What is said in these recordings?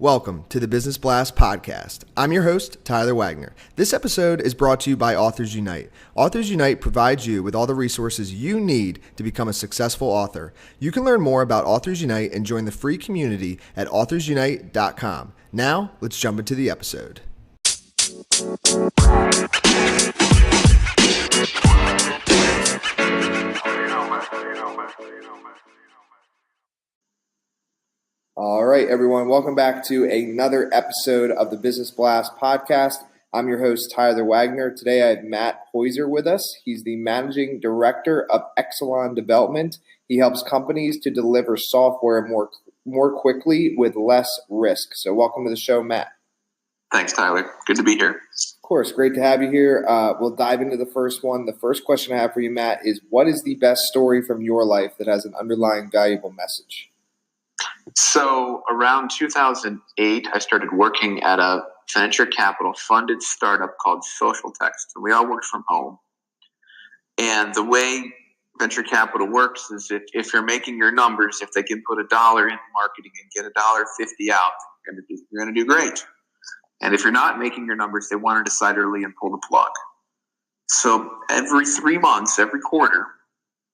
Welcome to the Business Blast podcast. I'm your host, Tyler Wagner. This episode is brought to you by Authors Unite. Authors Unite provides you with all the resources you need to become a successful author. You can learn more about Authors Unite and join the free community at authorsunite.com. Now, let's jump into the episode. All right, everyone. Welcome back to another episode of the Business Blast podcast. I'm your host, Tyler Wagner. Today I have Matt Heusser with us. He's the Managing Director of Excelon Development. He helps companies to deliver software more quickly with less risk. So welcome to the show, Matt. Thanks, Tyler. Good to be here. Of course. Great to have you here. We'll dive into the first one. The first question I have for you, Matt, is what is the best story from your life that has an underlying valuable message? So around 2008, I started working at a venture capital funded startup called Social Text. And we all worked from home. And the way venture capital works is if you're making your numbers, if they can put $1 in marketing and get $1.50 out, you're going to do great. And if you're not making your numbers, they want to decide early and pull the plug. So every 3 months, every quarter,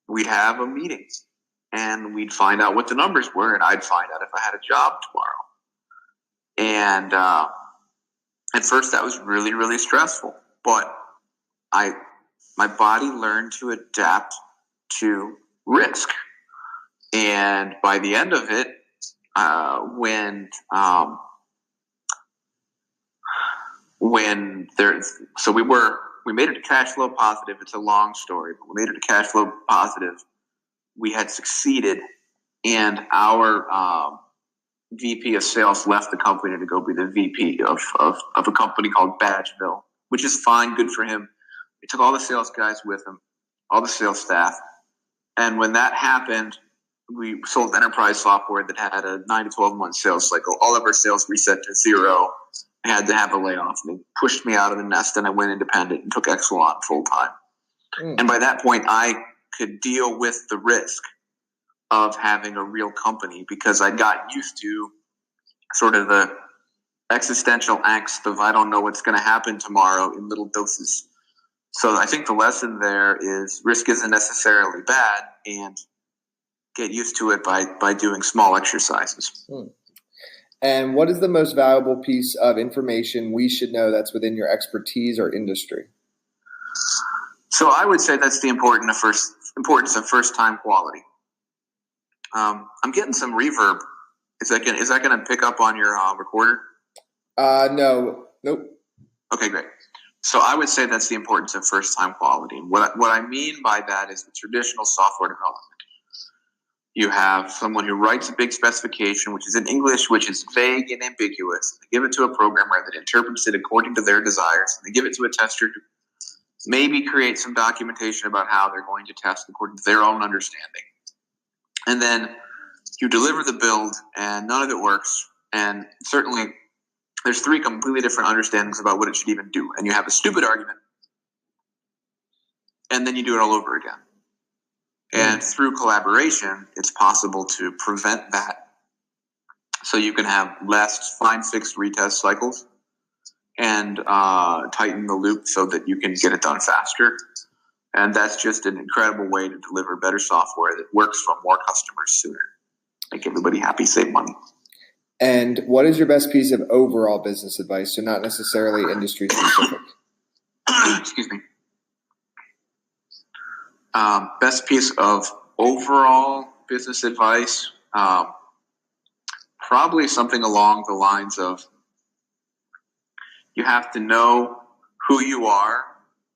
we'd have a meeting. And we'd find out what the numbers were, and I'd find out if I had a job tomorrow. And at first, that was really, really stressful. But my body learned to adapt to risk. And by the end of it, we made it to cash flow positive. It's a long story, but we made it to cash flow positive. We had succeeded, and our VP of sales left the company to go be the VP of a company called Badgeville, which is fine, good for him. He took all the sales guys with him, all the sales staff, and when that happened, we sold enterprise software that had a 9 to 12 month sales cycle. All of our sales reset to zero. I had to have a layoff, and they pushed me out of the nest, and I went independent and took Excelon full time. And by that point, I could deal with the risk of having a real company because I got used to sort of the existential angst of I don't know what's going to happen tomorrow in little doses. So I think the lesson there is risk isn't necessarily bad, and get used to it by doing small exercises. And what is the most valuable piece of information we should know that's within your expertise or industry? So I would say that's the importance of first-time quality. I'm getting some reverb. Is that going to pick up on your recorder? No. Nope. Okay, great. So I would say that's the importance of first-time quality. What I mean by that is the traditional software development. You have someone who writes a big specification, which is in English, which is vague and ambiguous. They give it to a programmer that interprets it according to their desires. They give it to a tester to maybe create some documentation about how they're going to test according to their own understanding. And then you deliver the build, and none of it works. And certainly there's 3 completely different understandings about what it should even do. And you have a stupid argument. And then you do it all over again. And through collaboration, it's possible to prevent that. So you can have less fine-fixed retest cycles and tighten the loop so that you can get it done faster. And that's just an incredible way to deliver better software that works for more customers sooner. Make everybody happy, save money. And what is your best piece of overall business advice, so not necessarily industry specific? Excuse me. Best piece of overall business advice, probably something along the lines of you have to know who you are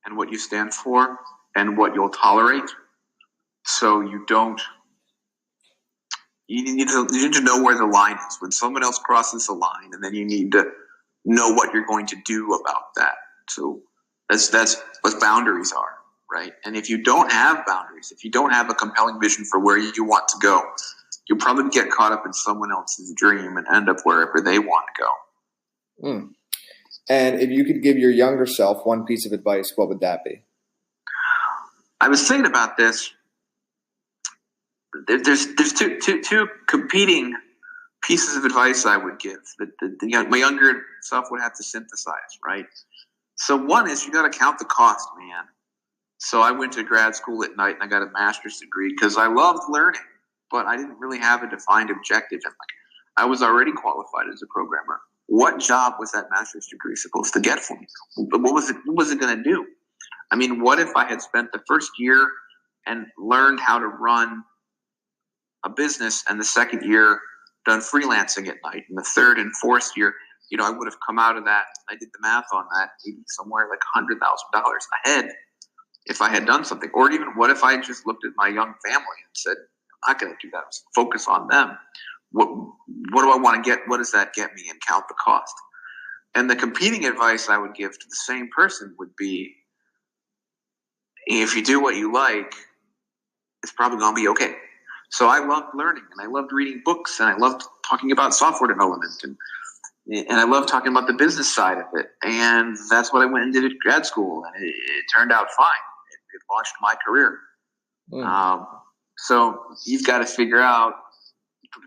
and what you stand for and what you'll tolerate. So you need to know where the line is when someone else crosses the line, and then you need to know what you're going to do about that. So that's what boundaries are, right? And if you don't have boundaries, if you don't have a compelling vision for where you want to go, you'll probably get caught up in someone else's dream and end up wherever they want to go. And if you could give your younger self one piece of advice, what would that be? I was thinking about this. There's two competing pieces of advice I would give that my younger self would have to synthesize, right? So one is you got to count the cost, man. So I went to grad school at night and I got a master's degree because I loved learning, but I didn't really have a defined objective. And I was already qualified as a programmer. What job was that master's degree supposed to get for me? What was it going to do? I mean, what if I had spent the first year and learned how to run a business, and the second year done freelancing at night, and the third and fourth year, I would have come out of that. I did the math on that, maybe somewhere like $100,000 ahead if I had done something. Or even what if I just looked at my young family and said, I'm not going to do that. Focus on them. What do I want to get? What does that get me? And count the cost. And the competing advice I would give to the same person would be, if you do what you like, it's probably going to be okay. So I loved learning, and I loved reading books, and I loved talking about software development, and I loved talking about the business side of it. And that's what I went and did at grad school, and it turned out fine. It launched my career. So you've got to figure out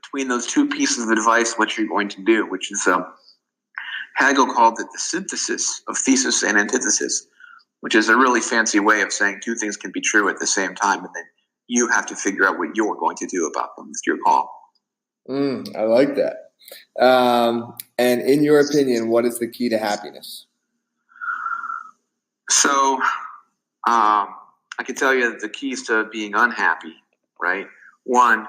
between those two pieces of advice what you're going to do, which is Hegel called it the synthesis of thesis and antithesis, which is a really fancy way of saying two things can be true at the same time, and then you have to figure out what you're going to do about them. It's your call. I like that. And in your opinion, what is the key to happiness? So I can tell you that the keys to being unhappy, right? One,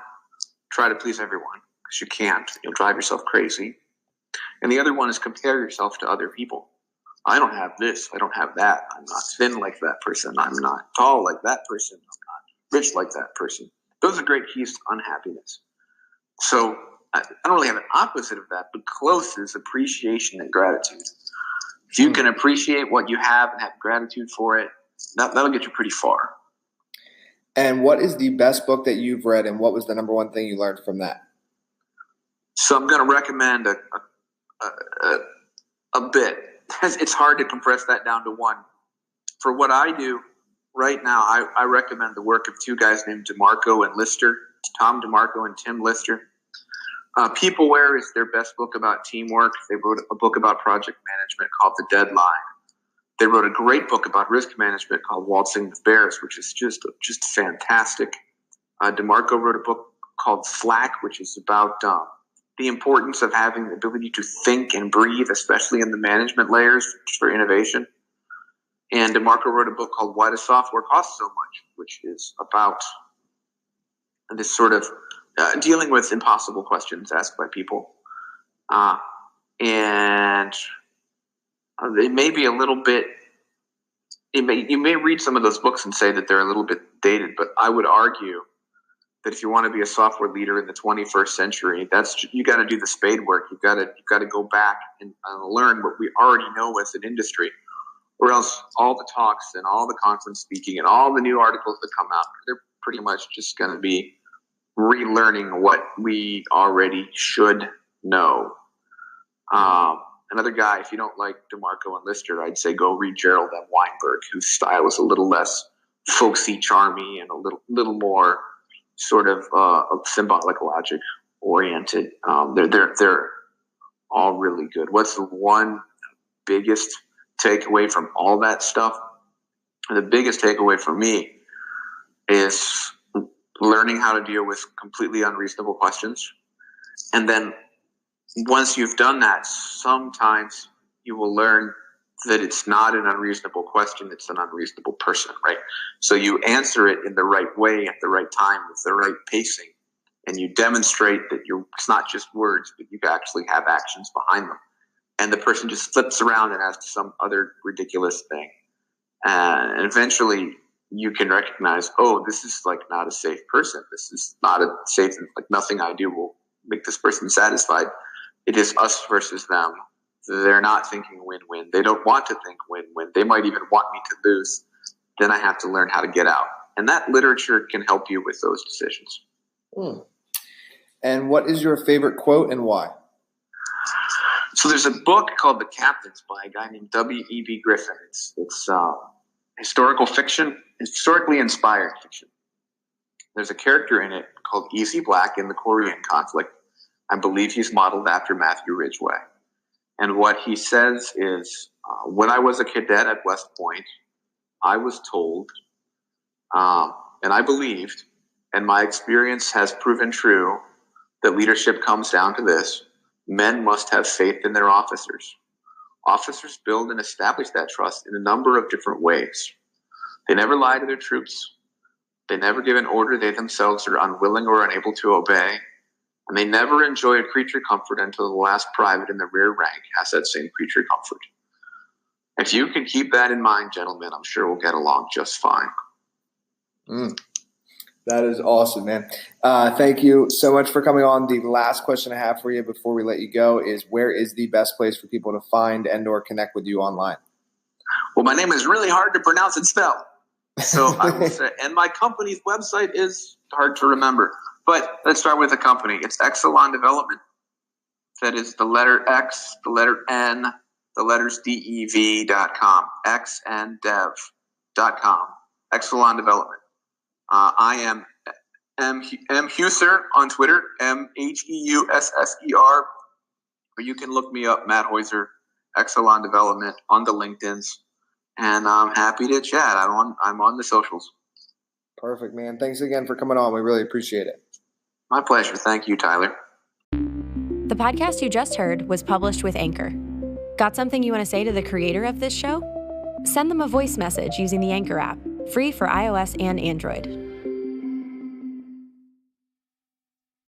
try to please everyone, because you can't. You'll drive yourself crazy. And the other one is compare yourself to other people. I don't have this. I don't have that. I'm not thin like that person. I'm not tall like that person. I'm not rich like that person. Those are great keys to unhappiness. So I don't really have an opposite of that, but close is appreciation and gratitude. If you can appreciate what you have and have gratitude for it, that'll get you pretty far. And what is the best book that you've read, and what was the number one thing you learned from that? So I'm going to recommend a bit. It's hard to compress that down to one. For what I do right now, I recommend the work of two guys named DeMarco and Lister, Tom DeMarco and Tim Lister. Peopleware is their best book about teamwork. They wrote a book about project management called The Deadline. They wrote a great book about risk management called Waltzing with Bears, which is just fantastic. DeMarco wrote a book called Slack, which is about the importance of having the ability to think and breathe, especially in the management layers for innovation. And DeMarco wrote a book called Why Does Software Cost So Much, which is about this sort of dealing with impossible questions asked by people. And they may be a little bit, you may read some of those books and say that they're a little bit dated, but I would argue that if you want to be a software leader in the 21st century, you got to do the spade work. You've got to go back and learn what we already know as an industry, or else all the talks and all the conference speaking and all the new articles that come out, they're pretty much just going to be relearning what we already should know. Another guy, if you don't like DeMarco and Lister, I'd say go read Gerald M. Weinberg, whose style is a little less folksy, charmy, and a little more sort of symbolic logic oriented. They're all really good. What's the one biggest takeaway from all that stuff? The biggest takeaway for me is learning how to deal with completely unreasonable questions. And then once you've done that, sometimes you will learn that it's not an unreasonable question, it's an unreasonable person, right? So you answer it in the right way at the right time with the right pacing, and you demonstrate that it's not just words, but you actually have actions behind them. And the person just flips around and asks some other ridiculous thing. And eventually you can recognize, oh, this is like not a safe person. This is not a safe, like nothing I do will make this person satisfied. It is us versus them. They're not thinking win-win. They don't want to think win-win. They might even want me to lose. Then I have to learn how to get out. And that literature can help you with those decisions. And what is your favorite quote and why? So there's a book called The Captains by a guy named W.E.B. Griffin. It's historical fiction, historically inspired fiction. There's a character in it called Easy Black in the Korean conflict. I believe he's modeled after Matthew Ridgway. And what he says is, when I was a cadet at West Point, I was told, and I believed, and my experience has proven true, that leadership comes down to this: men must have faith in their officers. Officers build and establish that trust in a number of different ways. They never lie to their troops. They never give an order they themselves are unwilling or unable to obey. And they never enjoy a creature comfort until the last private in the rear rank has that same creature comfort. If you can keep that in mind, gentlemen, I'm sure we'll get along just fine. That is awesome, man. Thank you so much for coming on. The last question I have for you before we let you go is, where is the best place for people to find and or connect with you online? Well, my name is really hard to pronounce and spell. So I will say, and my company's website is hard to remember. But let's start with the company. It's Excelon Development. That is the letter X, the letter N, the letters DEV.com. xndev.com. Excelon Development. I am M. Heusser on Twitter, Heusser. Or you can look me up, Matt Heusser, Excelon Development, on the LinkedIn's. And I'm happy to chat. I'm on the socials. Perfect, man. Thanks again for coming on. We really appreciate it. My pleasure. Thank you, Tyler. The podcast you just heard was published with Anchor. Got something you want to say to the creator of this show? Send them a voice message using the Anchor app, free for iOS and Android.